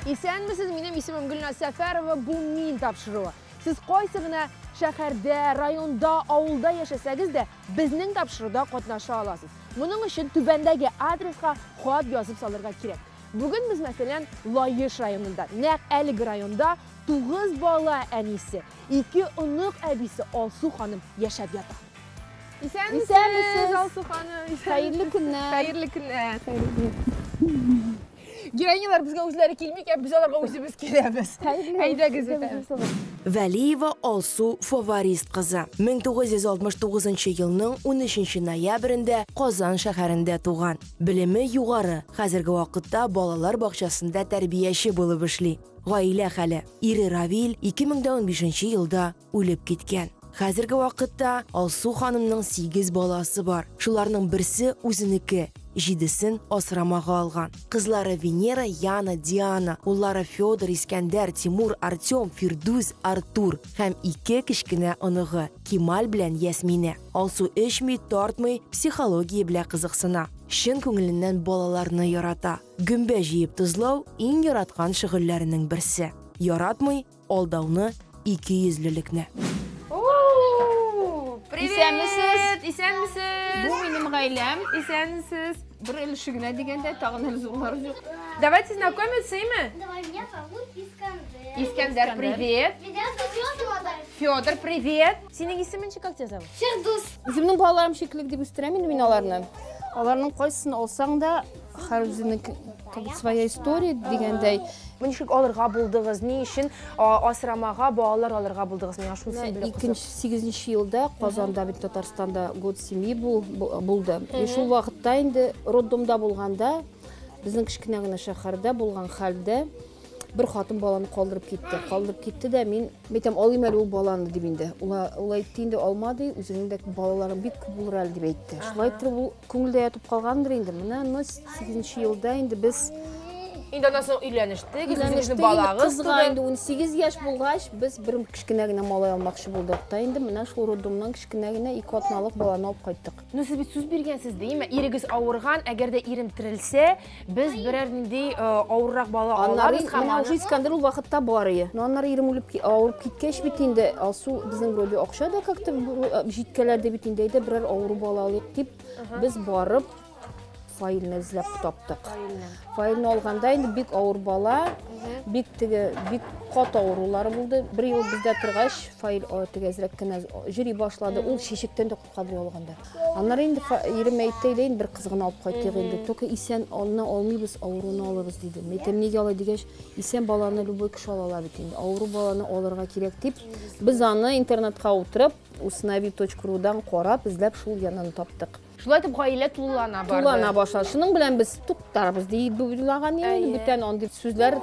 İsənmisiz, benim ismim Gülnaz Səfərova, bu min tapşırığı. Siz qoysığına şəhərdə, rayonda, avulda yaşasaqız da bizning tapşırıqda qatnaşa alasınız. Bunun için tübəndəki adresga xat yazıb salırğa kirək. Bugün biz məsələn Layiş rayonunda, Nəq Əliq rayonunda 9 bala ənisi, 2 ınıq əbisi Alsu xanım yaşab yataq. İsənmisiz Alsu xanım? Hayırlı günler. Hayırlı günler. Girən yıllar bizə özləri kilmik, biz onlarga özümüz kilemiz. Hayda qızı. Vəliyeva Alsu Favorist qızı. 1969 yılının 13 noyabrında Qozan şəhərində tuğan. Bilimi yuqarı, hazırgi vaqtda balalar bağçasında tərbiyəçi bulub işli. G'oila hali. Iri Ravil 2015 yılda o'lib ketgan. Hazırgi vaqtda Alsu xonimning 8 balasi bor. Shularning birisi o'ziniki. 7'sin asramağa algan. Qizlari Venera, Yana, Diana, ullari Fyodor, İskender, Timur, Artyom, Firduz, Artur hem 2 kichkina inig'i Kemal bilan Yasmina. Alsu ishmi, tortmay, psixologiya bilan qiziqsina. Shin ko'nglidan bolalarni yarata. Gumba jiyib tuzlov eng yaratgan shug'ullarining birisi. Yaratmay, aldovni 200'lilikni. Привет! İsənmisiz? Bu benim ailem. İsənmisiz? Bir ilişigine digende tağın ilizunları yok. Давайте знакомиться, имя? Давай, меня зовут Искандер. Искандер, привет. Меня зовут Федор, привет. Senin ismin как тебя зовут? Фердус. Üzümün bağlarım şekillik деп üstüremin min alarını. Alarının qaysısını olsan da her üzerinin своя история digende. Ничек алырга булдыгыз, не için asramağa bağlar alırga булдыгыз? Мен шунысын билеп кызык. 2008 yılda Qozonda bir Tatarstanda год семьи buldu. Şu vaqtda indi роддомда болганда bizning kichkinagina shaharda bo'lgan halda bir xotin balani qoldirib ketdi da men aytam olmayman u balani deb endi ular aytdi olmadi o'zingdek balalarim bit ko'p bo'lar deb aytdi. Shulay turib u ko'ngilda yotib qolgandir endi. Mana 8 yilda endi biz Endi nasıl uylanıştık, bizning balag'iz. Qizga endi 18 yosh bo'lgach biz bir kichkinagina malay olmoqchi bo'ldik da endi mana shu roddomdan kichkinagina 2 otnalik balani olib qaytdik. Ну siz bir so'z bergansiz deymi? Erigiz avurgan, agarda erim tirilsa, biz birer nindi avurroq bala olamiz ham. Mana shu İskandar u vaqtda bor edi. Onlar erim avurib ketgach bitindi. Alsu bizning ro'li o'xshadi, как-то jitkalarda bitindi edi, birer avuru bala olib deb biz borib failni izlab topdik. Failni olganda endi bek avur bala, bek qat avurulari bo'ldi. Bir yil bizda turg'ach, fail tegazrakkina jiri boshladi. U sheshikdan da qutqarib olganda. Onlar endi erim aytdi, bir qizg'ini olib qaytdik endi. To'ka isen olmaymiz, avuruni olamiz dedi. Metam nega olay degach, isen balani любой kishi ola oladi endi. Avuru balani olirga kerak deb biz uni internetga o'tirib, usnavi.ru dan qarab, izlab shu yanini topdik. Шулай итеп гаилә тулылана барды. Тулылана башлады. Шуның белән без туктарбыз дип уйлаган инде. Бүтән андый сүзләр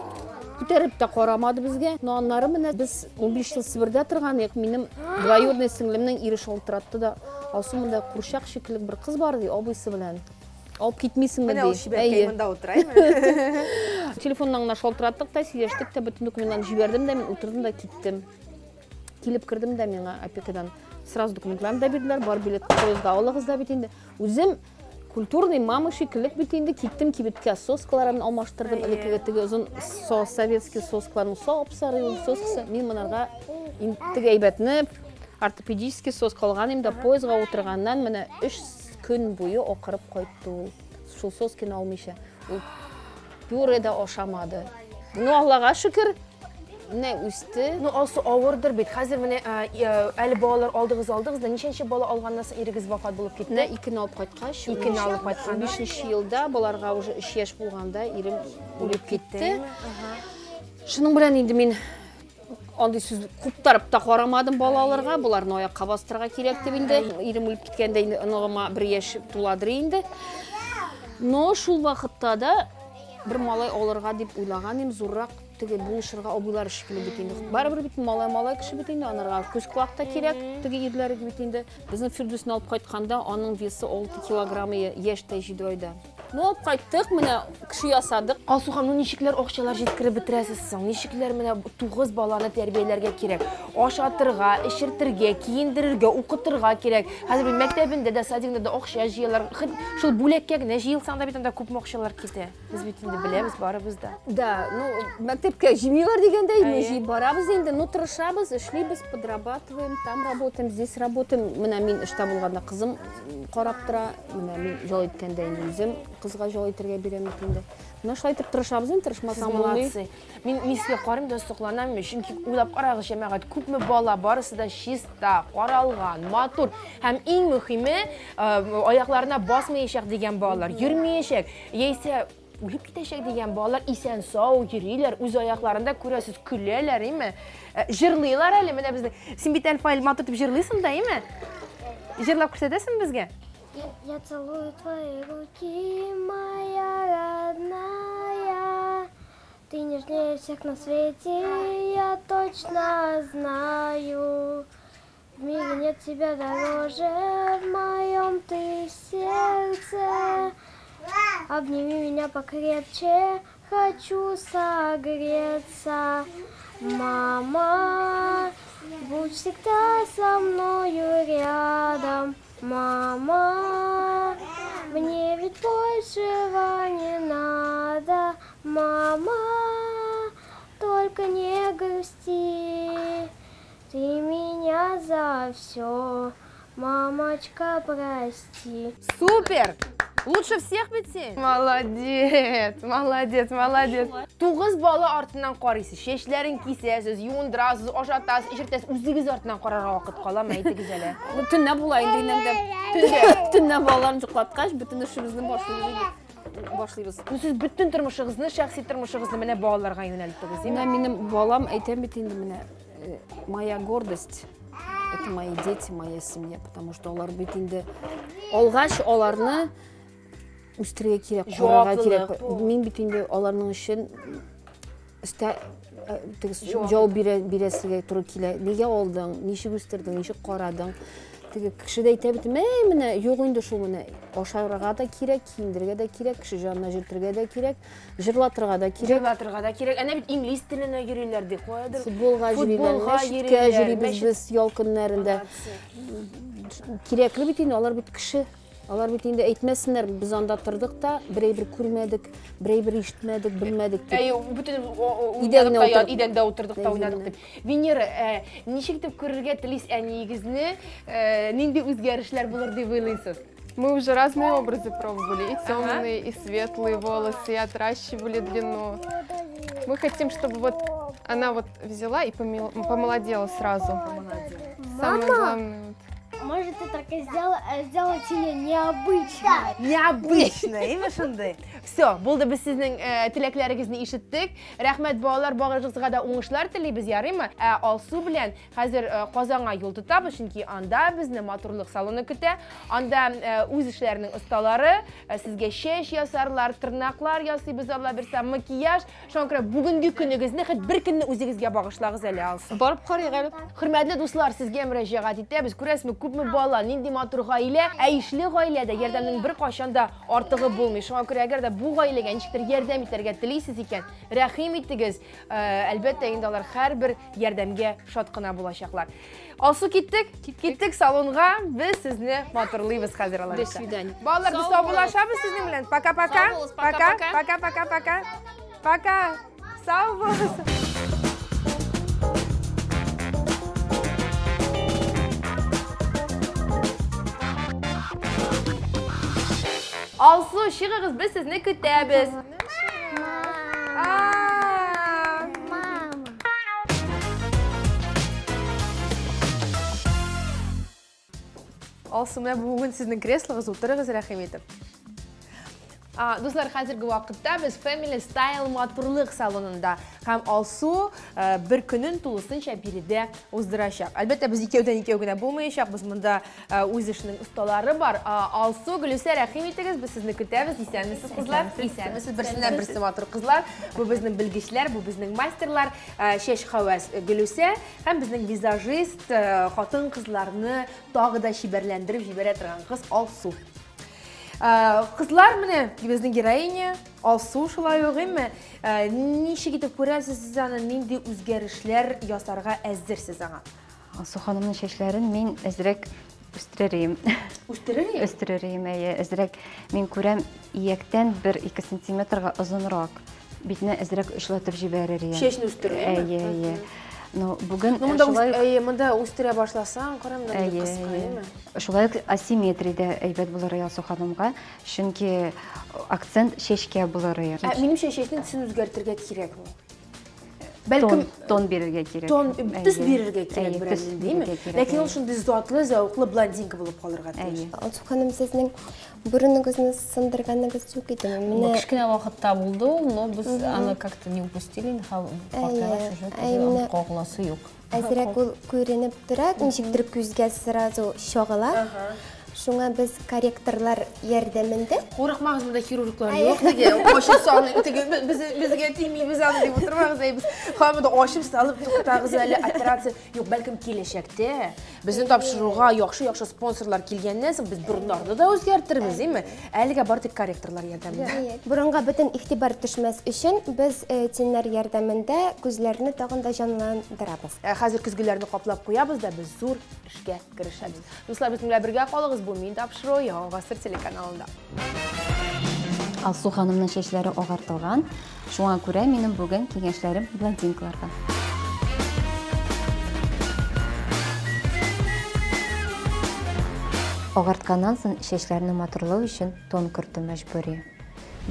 күтәреп тә карамады безгә. Но аннары менә без 15 ел Сибирдә торган идек. Минем двоюродный сеңлемнең ире шалтыратты да, алсы монда курчак шикеллек бер кыз бар ди, абыйсы белән. Алып китмисеңме ди. Менә ул шибәкәй монда утырайм. Телефоннан гына шалтыраттык та, сөйләштек тә, бөтен документларны җибәрдем дә, мин утырдым да киттем. Килеп кирдем дә миңа опекадан. Сразу документларны да бирделәр, бар билет поездда алыгыз да бит инде. Үзем культурный мама шикеллек бит инде, киттем кибеткә соскаларын алмаштырдым, элекеге теге узун советский соскаларны сап сары соскасы. Мин монарга интеге әйбәтне ортопедический соска алган инде, поездга утырганнан менә 3 көн буе акырып кайтты ул. Шул сосканы алмыйча. Ул пюреда ашамады. Ну Аллага шөкер. Ne üstü? Ну алсы авырдыр бит. Хәзер менә әле балалар алдыгыз да ничәнче бала алганнан соң ирегез вафат булып китте? Ne 2 алып кайткач, 2 алып кайткан. 5 елда баларга уже 3 яшь булганда ирем үлеп китте. Шуның белән инде мин андый сүз куптарып та карамадым балаларга, буларны аякка бастырга кирәк дип инде. Ирем үлеп киткәндә инде ыныгыма 1 яшь туладыр инде. Но шул вакытта да bir малай алырга дип уйлаган идем, зуррак теге булышырга абыйлар шикелле бит инде. Барыбер бит малай кеше бит инде, анарга күз кулакта кирәк, теге ирләре бит инде. Безнең Фирдусны алып кайтканда аның весы 6 килограмм яшьтә җиде айда. Алып кайттык, менә кеше ясадык. Алсу ханым, ничекләр акчалар җиткереп бетерәсез соң? Ничекләр менә 9 баланы тәрбияләргә кирәк? Ашатырга, эшертергә, киендерергә, укытырга кирәк. Хәзер мәктәбендә дә, садигында да акча җыялар. Шул бүләккә генә җыелсаң да бит анда күп акчалар китә. Без бит инде беләбез, барыбыз да. Да, мәктәпкә җимилар дигәндә инде җыеп барабыз инде, тырышабыз, эшлибез, подрабатываем, там работаем, здесь работаем. Менә мин эштә булганда кызым карап тора, менә мин җал иткәндә инде үзем кызга җал итәргә бирәм инде. Менә шулай итеп тырышабыз, тырышмасаң булмый. Мин сезгә карыйм да сокланам, чөнки уйлап карагыз, җәмәгать күпме бала, барысы да чиста, каралган, матур һәм иң мөһиме, аякларына басмаячак дигән балалар, йөрмәячәк, яисә үлеп китәчәк дигән балалар исән сау йөриләр, үз аякларында күрәсез көләләр, име? Җырлыйлар әле, менә безнең. Син бит Әлфаил матур итеп җырлыйсың да, име? Җырлап күрсәтәсең безгә? Я целую твои руки, моя родная. Ты нежнее всех на свете, я точно знаю. В мире нет тебя дороже, в моем ты сердце. Обними меня покрепче, хочу согреться. Мама, будь всегда со мною рядом. Мама, мне ведь большего не надо. Мама, только не грусти. Ты меня за все, мамочка, прости. Супер! Лучше всех бит син. Молодец, молодец, молодец. 9 бала артыннан карыйсыз, чәчләрен кисәсез, юындырасыз, ашатасыз, ишертәсез, үзегез артыннан карарга вакыт каламы, әйтегез әле. Төннә була инде инде. Төннә балаларны җуклаткач, бөтен эшебезне башлыйбыз. Сез бөтен тормышыгызны, шәхси тормышыгызны менә балаларга юнәлттегез, Менә име? минем балам әйтәм бит инде менә моя гордость. Это мои дети, моя семья, потому что алар бит инде алгач аларны үстерергә кирәк, карарга кирәк. Мин бит инде аларның өчен җавап бирәсегә туры килә. Нигә алдың, ничек үстердең, ничек карадың? Теге кеше дә әйтә бит, менә юк инде шул менә ашарга да кирәк, киендергә дә кирәк, кеше җанына җитәргә дә кирәк, җырлатырга да кирәк. Җырлатырга да кирәк. Әнә бит инглиз теленә йөриләр ди, куядыр. Футболга йөриләр, без ял көннәрендә. Кирәкле бит инде, алар бит кеше. Алар бит инде әйтмәсеннәр, без анда тордык та, берәй-бер күрмәдек, берәй-бер ишетмәдек, белмәдек дип. Бүтән идәндә утырдык та уйнадык дип. Венера, ничек дип күрергә телисез әниегезне, нинди үзгәрешләр булыр дип уйлыйсыз? Мы уже разные образы пробовали, и темные, и светлые волосы, и отращивали длину. Мы хотим, чтобы вот она вот взяла и помолодела сразу. Самое главное. Может, ты так и сделать ее необычно. Необычно, име шундай. Все, булды, без сезнең теләкләрегезне ишеттек. Рәхмәт балалар, багыгызга да уңышлар телибез, ярыймы? Алсу белән хәзер Казанга юл тотабыз, чөнки анда безне матурлык салоны көтә. Анда үз эшләренең осталары сезгә чәч ясарлар, тырнаклар ясыйбыз, Алла бирсә, макияж. Шуңа күрә бүгенге көнегезне һәм бер көнне үзегезгә багышлагыз әле, Алсу. Барып карыйк әле. Хөрмәтле дуслар, сезгә мөрәҗәгать итәбез. Күрәсезме, күпме бала, нинди матур гаилә, ишле гаиләдә ярдәмнең бер кашан да артыгы булмый. Шуңа күрә әгәр дә бу гаиләгә ничектер ярдәм итәргә телисез икән, рәхим итегез. Әлбәттә инде алар һәрбер ярдәмгә шат кына булачаклар. Алсу, киттек салонга, без сезне матурлыйбыз хәзер алар. До свидания. Балалар, без саубулашабыз сезнең белән. Пока-пока. Пока-пока. Пока. Сау булыгыз. Алсу, чыгыгыз, без сезне көтәбез. Мама. Алсу, менә бүген сезнең креслогыз, утырыгыз, рәхим итеп. Дуслар, хәзерге вакытта без Family Style матурлык салонында һәм Алсу бер көнен тулысынча биредә уздырачак. Әлбәттә, без икәүдән икәү генә булмаячак, без монда үз эшенең осталары бар. Алсу, Гөлүсә, рәхим итегез, без сезне көтәбез. Исәнмесез, кызлар? Исәнмесез, берсеннән берсе матур кызлар. Бу безнең белгечләр, бу безнең мастерлар, чәч хәвәс Гөлүсә һәм безнең визажист, хатын-кызларны тагы да чибәрләндереп җибәрә торган кыз Алсу. Кызлар менә безнең героиня Алсу шулай ук әмма ничек итеп күрәсез сез аны нинди үзгәрешләр ясарга әзерсез аңа? Алсу ханымның чәчләрен мин әзрәк үстерерим. Үстерерим? Үстерерим, әзрәк мин күрәм ияктән 1-2 сантиметрга озынрак. Битне әзрәк эшләтеп җибәрер. Чәчне үстерерим. Ну, бүген монда үстерә башласаң, карамда кыска. Шулай асимметриядә әйбәт булыр Алсу ханымга, чөнки акцент чәчкә булыр. Минемчә чәчнең төсен үзгәртергә кирәкме? Бәлкем тон бирергә кирәк. Төс бирергә кирәк бераз, димме? Ләкин ул шундый затлы, зәвыклы блондинка булып калырга тиеш. Алсу ханым, сезнең бурыныгызны сындырганыгыз юк идеме? Менә кичкенә вакытта булды, но без аны как-то не упустили, кагласы юк. Әзрәк ул күренеп тора, ничектер күзгә сразу чагыла. Шуңа без корректорлар ярдәмендә. Курыкмагыз, монда хирурглар юк диген. Ошып салып, безгә тимибез аны дип утырмагыз, без һәммәдә ошып салып туктагыз әле операция юк, бәлкем киләчәктә. Безне тапшыруга яхшы спонсорлар килгәннән соң без бурыннарны да үзгәртербез, димме? Әлегә бар тик корректорлар ярдәмендә. Борынга бөтен игътибар төшмәс өчен без тиннәр ярдәмендә күзләрне тагын да җанландырабыз. Хәзер көзгеләрне каплап куябыз да без зур эшкә керешәбез. Дуслар, без белән бергә калыгыз. Бу мин тапшыру Яңа гасыр телеканалында. Алсу ханымның чәчләре агартылган. Шуңа күрә минем бүген киңәшләрем блондинкаларга. Агартканнан соң чәчләрне матурлау өчен тон кертү мәҗбүри.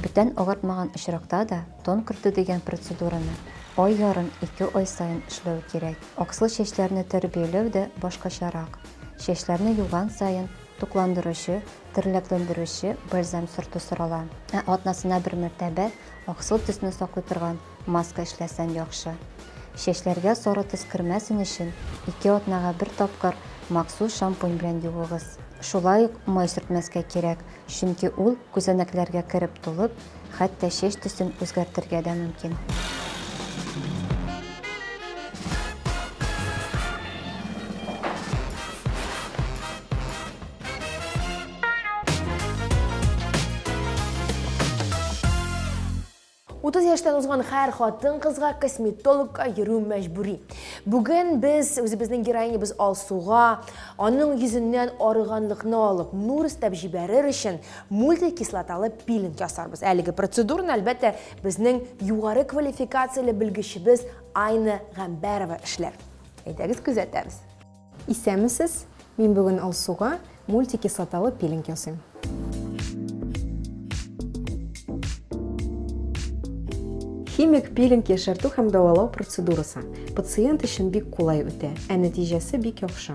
Бүтән агартмаган очракта да тон кертү дигән процедураны ай ярым 2 ай сайын эшләү кирәк. Аксыл чәчләрне тәрбияләү дә башкачарак. Чәчләрне юган сайын тукландыручы, терлекләндерүче бальзам сөртү сорала. Атнасына бер мәртәбә аксыл төсне саклый торган маска эшләсәң яхшы. Чәчләргә сары төс кермәсен өчен 2 атнага бер тапкыр махсус шампунь белән юыгыз. Шулай ук май сөртмәскә кирәк, чөнки ул күзәнәкләргә кереп тулып, хәтта чәч төсен үзгәртергә дә мөмкин. Утыз яшьтән узган һәр хатын кызга косметологка йөрү мәҗбүри. Бүген без үзебезнең героинябыз Алсуга аның йөзеннән арыганлыкны алып, нур истәп җибәрер өчен мультикислоталы пилинг ясарбыз. Әлеге процедураны әлбәттә безнең югары квалификацияле белгечебез Айна Гамбәрова эшләр. Әйдәгез күзәтәбез. Исәнмесез? Мин бүген Алсуга мультикислоталы пилинг ясыйм. Химик пилинг яшәртү һәм дәвалау процедурасы пациент өчен бик кулай үтә, ә нәтиҗәсе бик яхшы.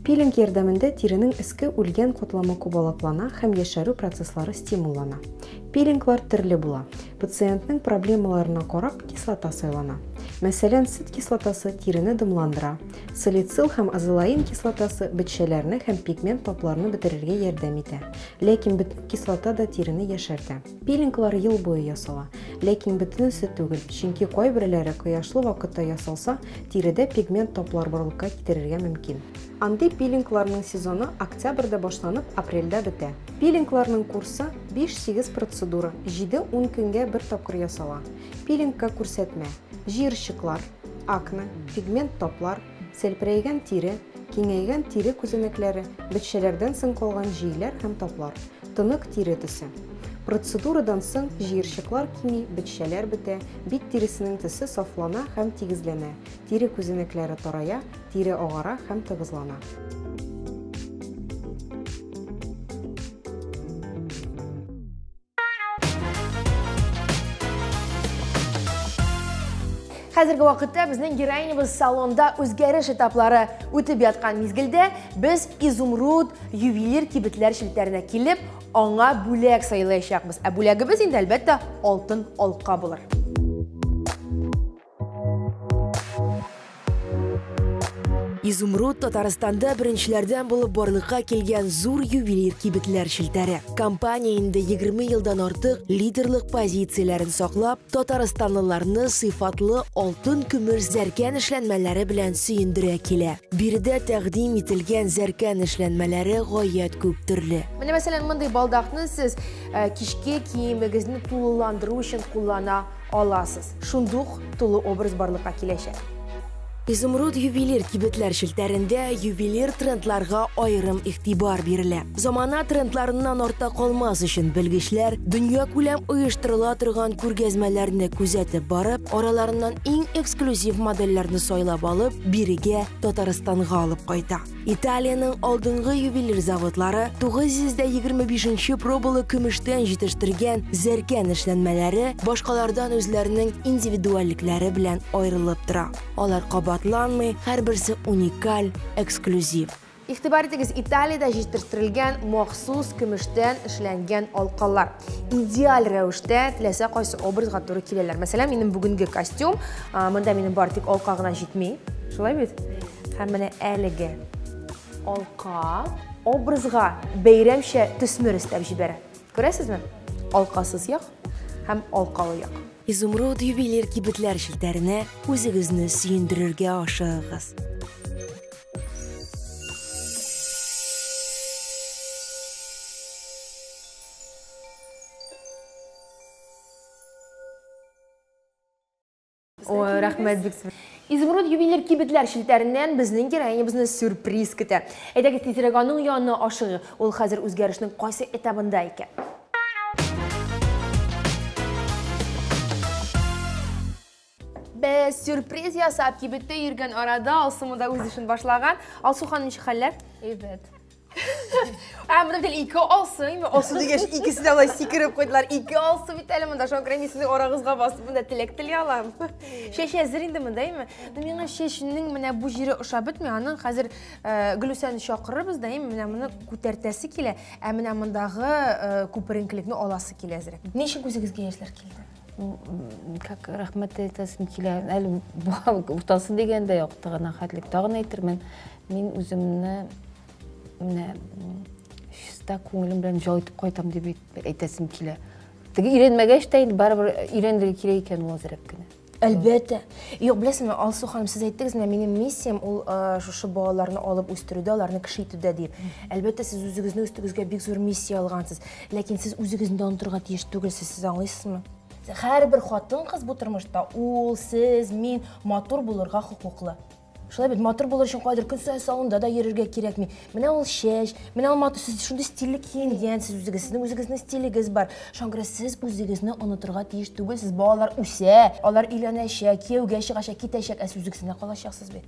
Пилинг ярдәмендә тиренең эске үлгән катламы кубалаклана һәм яшәрү процесслары стимуллана. Пилинглар төрле була. Пациентның проблемаларына карап кислота сайлана. Мәсәлән, сөт кислотасы тирене дымландыра. Салицил һәм азолаин кислотасы бетчәләрне һәм пигмент тапларны бетерергә ярдәм итә. Ләкин бөтен кислота да тирене яшәртә. Пилинглар ел буе ясала. Ләкин бөтенесе түгел, чөнки кайберләре кояшлы вакытта ясалса, тиредә пигмент таплар барлыкка китерергә мөмкин. Анти-пилингларның сезоны октябрьдә башланып, апрельдә бетә. Пилингларның курсы 5-8 процедура, 7-10 көнгә бер тапкыр ясала. Пилингка күрсәтмә: җыерчыклар, акне, пигмент таплар, селпәрәйгән тире, киңәйгән тире күзәнәкләре, бетчәләрдән соң калган җыйлар һәм таплар, тынык тире төсе. Процедурадан соң җыерчыклар кими, бетчәләр бетә, бит тиресенең төсе сафлана һәм тигезләнә, тире күзәнәкләре тарая, тире агара һәм тыгызлана. Хәзерге вакытта безнең героинябыз салонда үзгәреш этаплары үтеп яткан мизгелдә без изумруд ювелир кибетләр шелтәренә килеп, аңа бүләк сайлаячакбыз. Ә бүләгебез инде әлбәттә алтын алка булыр. Изумруд Татарстанда беренчеләрдән булып барлыкка килгән зур ювелир кибетләр шелтәре. Компания инде 20 елдан артык лидерлык позицияләрен саклап, татарстанлыларны сыйфатлы алтын, көмеш, зәркән эшләнмәләре белән сөендерә килә. Биредә тәкъдим ителгән зәркән эшләнмәләре гаять күп төрле. Менә мәсәлән, мондый балдакны сез кичке киемегезне тулыландыру өчен куллана аласыз. Шундук тулы образ барлыкка киләчәк. Изумруд ювелир кибетләр шелтәрендә ювелир трендларга аерым игътибар бирелә. Замана трендларыннан артта калмас өчен белгечләр дөнья күләм оештырыла торган күргәзмәләрне күзәтеп барып, араларыннан иң эксклюзив модельләрне сайлап алып, бирегә Татарстанга алып кайта. Италиянең алдынгы ювелир заводлары 925 пробалы көмештән җитештергән зәркән эшләнмәләре башкалардан үзләренең индивидуальлекләре белән аерылып тора. Алар кабатланмый, һәрберсе уникаль, эксклюзив. Игътибар итегез, Италиядә җитештерелгән махсус көмештән эшләнгән алкалар. Идеаль рәвештә теләсә кайсы образга туры киләләр. Мәсәлән, минем бүгенге костюм, монда минем бар тик алка гына җитми. Шулай бит? Һәм менә әлеге алка образга бәйрәмчә төсмер истәп җибәрә. Күрәсезме? Алкасыз як һәм алкалы як. Изумруд ювелир кибетләр шелтәренә үзегезне сөендерергә ашыгыз. Ой, рәхмәт бик. Изумруд ювелир кибетләр шелтәреннән безнең героинябызны сюрприз көтә. Әйдәгез тизрәк аның янына ашыгы. Ул хәзер үзгәрешнең кайсы этабында икән? Без сюрприз ясап кибеттә йөргән арада Алсумда үз эшен башлаган. Алсу ханым, ничек хәлләр? Evet. Монда бит ике алсы, алсы дигәч икесе дә алай сикереп куйдылар. Ике алсы бит әле монда, шоңкрам исене арагызга басып монда теләк тели алам. Шеш әзер инде мондаймы? Миңа шешнең менә бу җире ошап бетми, аның хәзер Гөлүсәне чакырырбыз да, менә моны күтәртәсе килә, ә менә мондагы күперенкелекне аласы килә әзрәк. Ничек үзегезгә яшьләр килде? Как рәхмәт әйтәсем килә. Әле уртасы дигәндә яктыгына хәтлек тагын әйтермен. Мин үземне менә шуста күңелем белән җайтып кайтам дип әйтәсем килә. Теге өйрәнмәгәч тә инде барыбер өйрәндерә кирәк икән ул әзрәк кенә. Әлбәттә. Юк, беләсезме, Алсу ханым, сез әйттегез, минем миссиям ул шушы балаларны алып үстерүдә, аларны кеше итүдә дип. Әлбәттә, сез үзегезне үстегезгә бик зур миссия алгансыз. Ләкин сез үзегезне онытырга тиеш түгелсез, сез аңлыйсызмы? Һәрбер хатын-кыз бу тормышта ул, сез, мин матур булырга хукуклы. Шулай бит, матур булыр өчен кайдыр көн саен салонда да йөрергә кирәкми. Менә ул шеш, менә ул матур, сез шундый стильле киенгән, сез үзегезнең стилегез бар. Шоңгра сез үзегезне онытырга тиеш түгел, сез балалар үсә, алар өйләнәчәк, кияүгә чыгачак, китәчәк, ә сез үзегезне калачаксыз бит.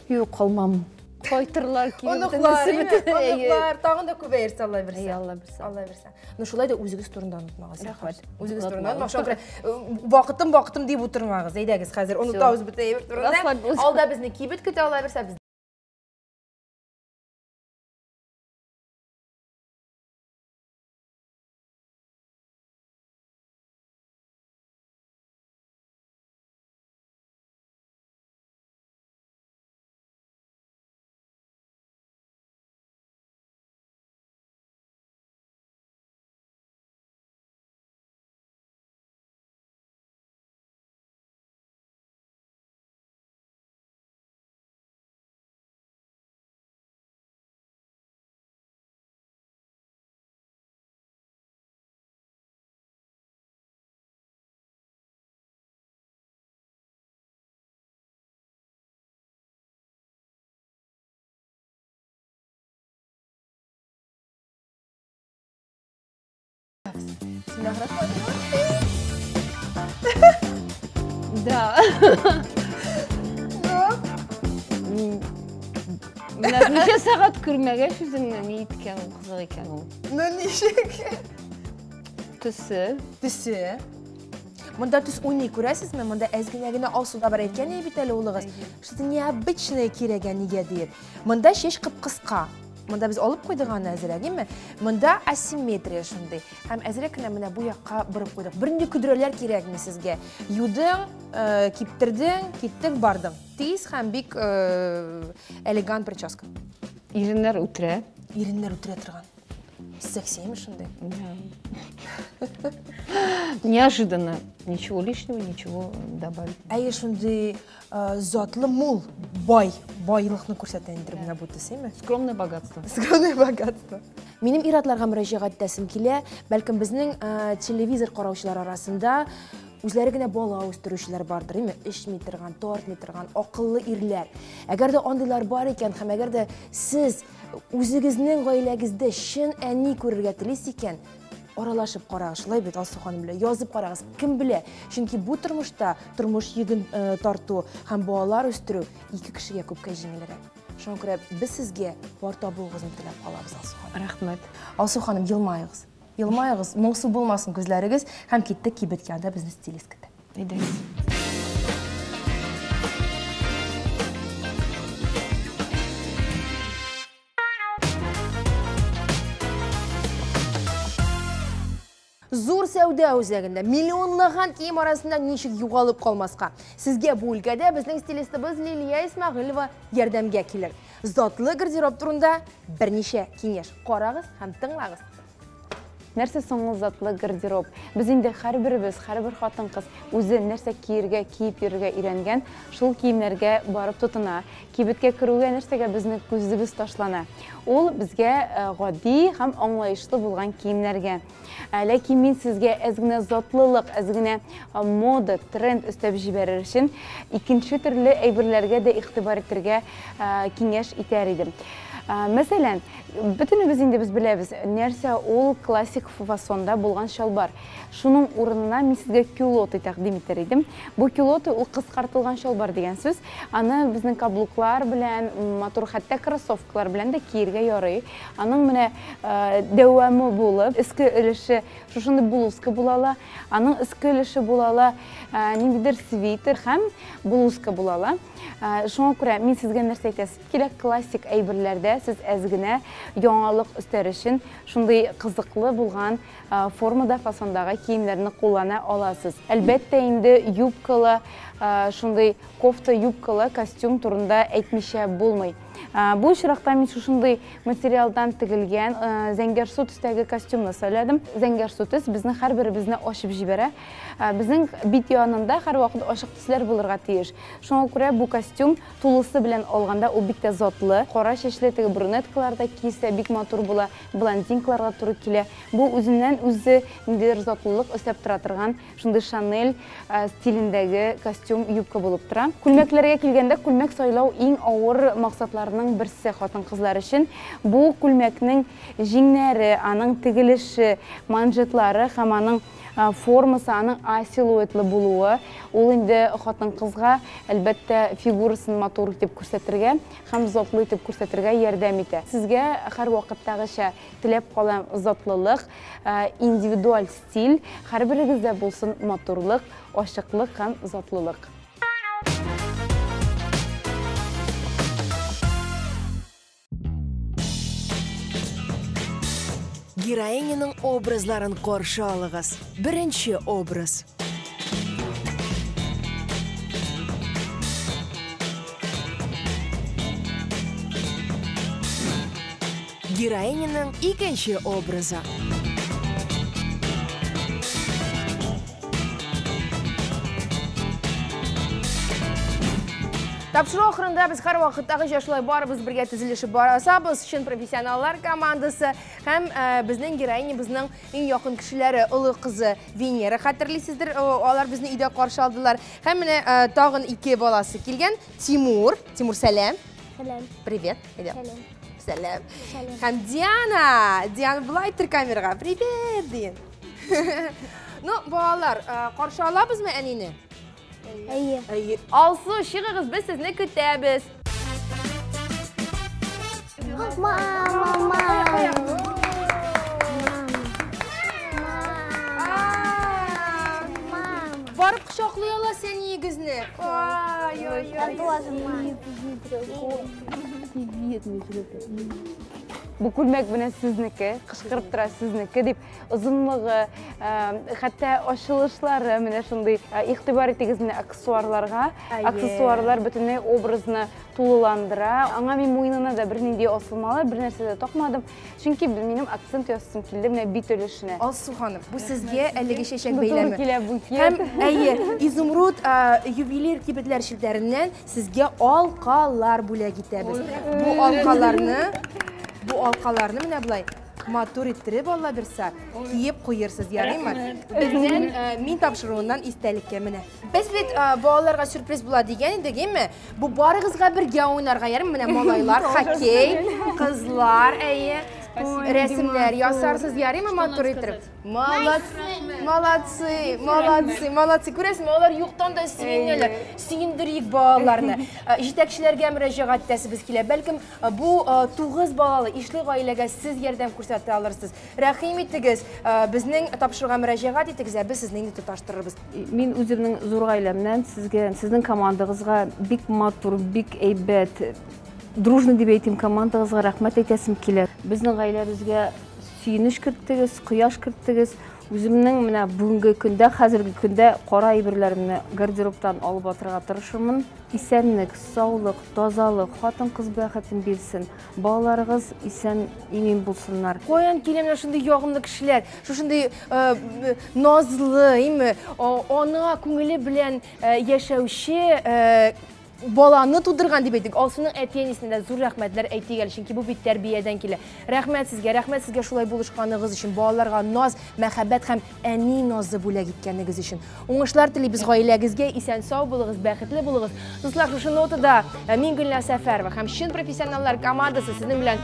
Юк, калмам. Кайтырлар киеп. Оныклар, тагын да күбәер саллай берсе. Алла берсе. Алла берсе. Ну шулай да үзегез турында онытмагыз. Рәхмәт. Үзегез турында. Шоңгра вакытым дип утырмагыз. Әйдәгез, хәзер онытабыз бит әйбер турында. Алда безне кибет көтә, алла берсе без. Да. Ничә сәгать күрмәгәч үзеңне ни иткән ул кызык икән ул. Ну ничек? Төсе. Төсе. Монда төс уйный күрәсезме? Монда әзгенә Алсуда бар әйткән бит әле улыгыз. Что-то необычное кирәгән нигә дип. Монда шеш кып-кыска. Мында біз алып қойдыған әзірәк, еме? Мында асимметрия шындай. Һәм әзірәк кінә бұл яққа бұрып қойдық. Бірінде күдірелер керек ме сізге? Юдың, киптердің, киттің, бардың. Тиз һәм бик элегант прическа. Иринлер үтірі. Иринлер үтірі тұрған. Сексеймі шындай? Неожиданно. Ничего лишнего, ничего добавить. Әйе шындай затлы мул, байлықны көрсетендір бұна бұты, сеймі? Скромное богатство. Скромное богатство. Менің иратларға мөрәҗәгать итәсем килә, бәлкем безнең телевизор караучылар арасында үзләре генә бала үстерүчеләр бардыр, име? Эчми торган, тартмый торган, акыллы ирләр. Әгәр дә андыйлар бар икән, һәм әгәр дә сез үзегезнең гаиләгездә чын әни күрергә телисез икән, аралашып карагыз, шулай бит Алсу ханым белән язып карагыз. Кем белә? Чөнки бу тормышта тормыш йөген тарту һәм балалар үстерү ике кешегә күпкә җиңелрәк. Шуңа күрә без сезгә бар табуыгызны теләп калабыз, Алсу ханым. Рәхмәт. Алсу ханым, елмайыгыз. Елмайыгыз, моңсу булмасын күзләрегез, һәм киттек кибеткә анда безне стилист көтә. Әйдәгез. Зур сәүдә үзәгендә миллионлаган кием арасында ничек югалып калмаска. Сезгә бу өлкәдә безнең стилистыбыз Лилия Исмәгыйлова ярдәмгә килер. Затлы гардероб турында берничә киңәш карагыз һәм тыңлагыз. Нәрсә соңгы затлы гардероб? Без инде һәрберебез, һәрбер хатын-кыз үзе нәрсә киергә, киеп йөрергә өйрәнгән, шул киемнәргә барып тотына. Кибеткә керүгә нәрсәгә безнең күзебез ташлана. Ул безгә гади һәм аңлаешлы булган киемнәргә. Ләкин мин сезгә әзгенә затлылык, әзгенә мода, тренд өстәп җибәрер өчен икенче төрле әйберләргә дә игътибар итәргә киңәш итәр идем. Мәсәлән, бөтенебез инде без беләбез, нәрсә ул классик фасонда булган шалбар. Шуның урынына мин сезгә кюлоты тәкъдим итәр идем. Бу кюлоты ул кыскартылган шалбар дигән сүз. Аны безнең каблуклар белән, матур хәтта кроссовкалар белән дә киергә ярый. Аның менә дәвамы булып, иске өлеше шушындай блузка булала, аның иске өлеше булала, ниндидер свитер һәм блузка булала. Шуңа күрә мин сезгә нәрсә әйтәсем килә, классик әйберләрдә сез әзгенә яңалык өстәр өчен шундый кызыклы булган формада, фасондагы киемнәрне куллана аласыз. Әлбәттә инде юбкалы, шундый кофта юбкалы костюм турында әйтмичә булмый. Бу очракта мин шушындай материалдан тегелгән зәңгәр су төстәге костюмны сөйләдем. Зәңгәр су төс безнең һәрберебезне ачып җибәрә. Безнең бит янында һәрвакыт ачык төсләр булырга тиеш. Шуңа күрә бу костюм тулысы белән алганда ул бик тә затлы. Кара чәчле теге брюнеткаларда кисә бик матур була, блондинкаларга туры килә. Бу үзеннән үзе ниндидер затлылык өстәп тора торган шундый Chanel стилендәге костюм юбка булып тора. Күлмәкләргә килгәндә, күлмәк сайлау иң авыр максатларның берсе хатын-кызлар өчен. Бу күлмәкнең җиңнәре, аның тегелеше, манжетлары һәм аның формасы, аның силуэтлы булуы, ул инде хатын-кызга әлбәттә фигурасын матур итеп күрсәтергә һәм затлы итеп күрсәтергә ярдәм итә. Сезгә һәрвакыттагыча теләп калам затлылык, индивидуаль стиль, һәрберегездә булсын матурлык, ачыклык һәм затлылык. Героиняның образларын каршы алыгыз. Беренче образ. Героиняның икенче образы. Тапшыру ахырында біз һәр вакыттагы җашлай барыбыз бергә тезелешеп барасабыз, чын профессионаллар командасы һәм безнең героиня, безнең иң якын кешеләре, олы кызы Венера. Хәтерлисездер, алар безне өйдә каршы алдылар. Һәм менә тагын ике баласы килгән. Тимур, сәлам. Сәлам. Привет. Сәлам. Сәлам. Һәм Диана булай тор камерага. Привет, дин. Ну, балалар, каршы алабызмы әнине? Әйе. Алсу, чыгыгыз, без сезне көтәбез. Мама. Барып кочаклый аласыз әниегезне. Я тоже мама. bu күлмәк менә сезнеке, кычкырып тора сезнеке дип, озынлыгы, хәтта ачылышлары менә шундый игътибар итегез менә аксессуарларга. Аксессуарлар бөтенләй образны тулыландыра. Аңа мин муенына да бернинди асылмалар, бер нәрсә дә такмадым. Чөнки минем акцент ясым килде менә бит өлешенә. Алсу ханым, бу сезгә әлеге чәчәк бәйләме. Килә бу Һәм изумруд ювелир кибетләр шелтәреннән сезгә алкалар бүләк итәбез. Бу алкаларны менә булай матур иттереп Алла бирсә, киеп куерсыз, ярыймы? Безнең мин тапшыруыннан истәлеккә менә. Без бит балаларга сюрприз була дигән идек, әйме? Бу барыгызга бергә уйнарга, ярыймы? Менә малайлар, хоккей, кызлар, рәсемнәр ясарсыз, ярыймы матур иттереп? Молодцы. Күрәсезме, алар юктан да сөенәләр. Сөендерик балаларны. Җитәкчеләргә мөрәҗәгать итәсебез килә. Бәлкем бу 9 балалы ишле гаиләгә сез ярдәм күрсәтә алырсыз. Рәхим итегез, безнең тапшыруга мөрәҗәгать итегез, без сезне тоташтырырбыз. Мин үземнең зур гаиләмнән сезнең командагызга бик матур, бик әйбәт, дружный дип әйтим, командагызга рәхмәт әйтәсем килә. Безнең гаиләбезгә сөенеш керттегез, кояш керттегез. Үземнең менә бүгенге көндә, хәзерге көндә кара әйберләремне гардеробтан алып атырга тырышырмын. Исәнлек, саулык, тазалык, хатын-кыз бәхетен бирсен. Балаларыгыз исән, имин булсыннар. Каян килә менә шундый ягымлы кешеләр, шушындый назлы, ана күңеле белән яшәүче баланы тудырган дип әйтик. Алсуның әти-әнисенә дә зур рәхмәтләр әйтик әле, чөнки бу бит тәрбиядән килә. Рәхмәт сезгә шулай булышканыгыз өчен, балаларга наз, мәхәббәт һәм әни назы бүләк иткәнегез өчен. Уңышлар телибез гаиләгезгә, исән сау булыгыз, бәхетле булыгыз. Дуслар, шушы нотада мин Гөлнар Сәфәрова һәм чын профессионаллар командасы сезнең белән